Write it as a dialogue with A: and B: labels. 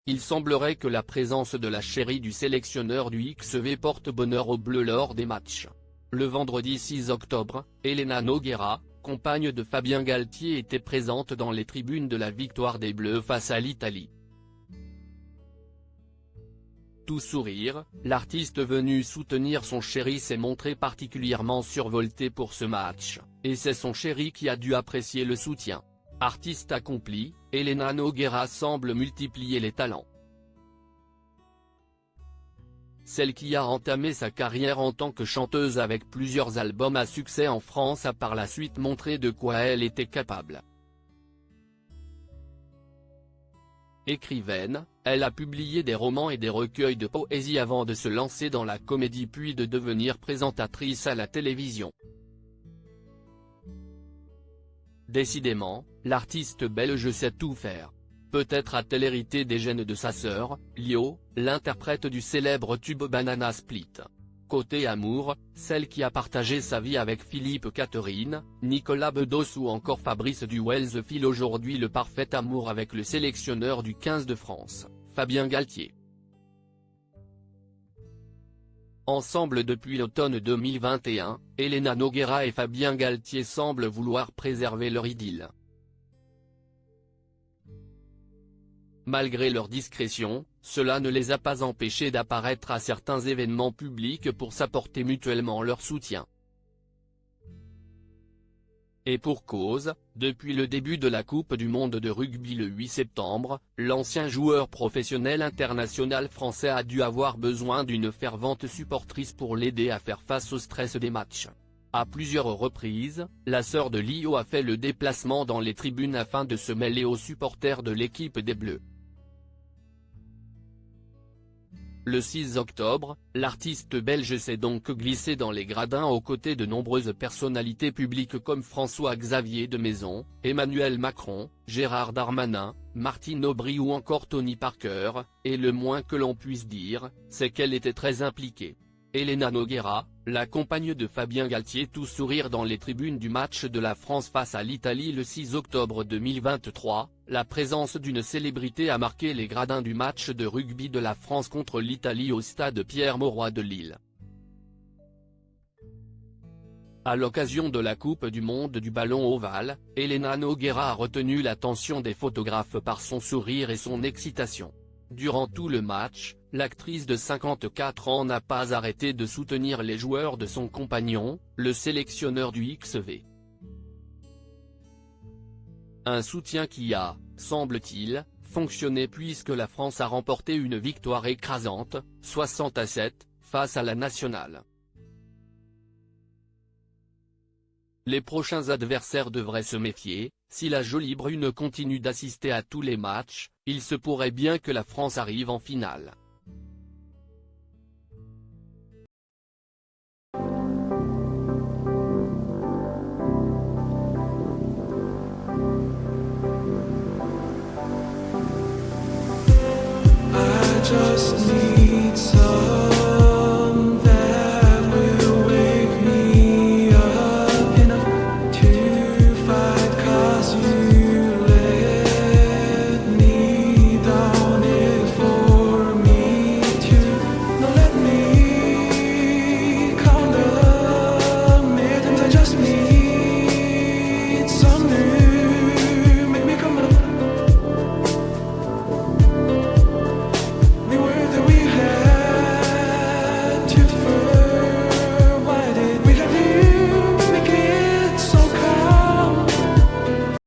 A: Il semblerait que la présence de la chérie du sélectionneur du XV porte bonheur aux Bleus lors des matchs. Le vendredi 6 octobre, Elena Nogueira, compagne de Fabien Galtier, était présente dans les tribunes de la victoire des Bleus face à l'Italie. Tout sourire, l'artiste venue soutenir son chéri s'est montré particulièrement survolté pour ce match, et c'est son chéri qui a dû apprécier le soutien. Artiste accomplie, Elena Nogueira semble multiplier les talents. Celle qui a entamé sa carrière en tant que chanteuse avec plusieurs albums à succès en France a par la suite montré de quoi elle était capable. Écrivaine, elle a publié des romans et des recueils de poésie avant de se lancer dans la comédie puis de devenir présentatrice à la télévision. Décidément, l'artiste belge sait tout faire. Peut-être a-t-elle hérité des gènes de sa sœur, Lio, l'interprète du célèbre tube Banana Split. Côté amour, celle qui a partagé sa vie avec Philippe Catherine, Nicolas Bedos ou encore Fabrice Duwelz file aujourd'hui le parfait amour avec le sélectionneur du 15 de France, Fabien Galtier. Ensemble depuis l'automne 2021, Elena Nogueira et Fabien Galtier semblent vouloir préserver leur idylle. Malgré leur discrétion, cela ne les a pas empêchés d'apparaître à certains événements publics pour s'apporter mutuellement leur soutien. Et pour cause, depuis le début de la Coupe du monde de rugby le 8 septembre, l'ancien joueur professionnel international français a dû avoir besoin d'une fervente supportrice pour l'aider à faire face au stress des matchs. À plusieurs reprises, la sœur de Lio a fait le déplacement dans les tribunes afin de se mêler aux supporters de l'équipe des Bleus. Le 6 octobre, l'artiste belge s'est donc glissé dans les gradins aux côtés de nombreuses personnalités publiques comme François-Xavier de Maison, Emmanuel Macron, Gérard Darmanin, Martine Aubry ou encore Tony Parker, et le moins que l'on puisse dire, c'est qu'elle était très impliquée. Elena Nogueira, la compagne de Fabien Galtier, tout sourire dans les tribunes du match de la France face à l'Italie le 6 octobre 2023, la présence d'une célébrité a marqué les gradins du match de rugby de la France contre l'Italie au stade Pierre-Mauroy de Lille. À l'occasion de la Coupe du monde du ballon ovale, Elena Nogueira a retenu l'attention des photographes par son sourire et son excitation. Durant tout le match, l'actrice de 54 ans n'a pas arrêté de soutenir les joueurs de son compagnon, le sélectionneur du XV. Un soutien qui a, semble-t-il, fonctionné puisque la France a remporté une victoire écrasante, 60-7, face à la nationale. Les prochains adversaires devraient se méfier, si la jolie brune continue d'assister à tous les matchs, il se pourrait bien que la France arrive en finale.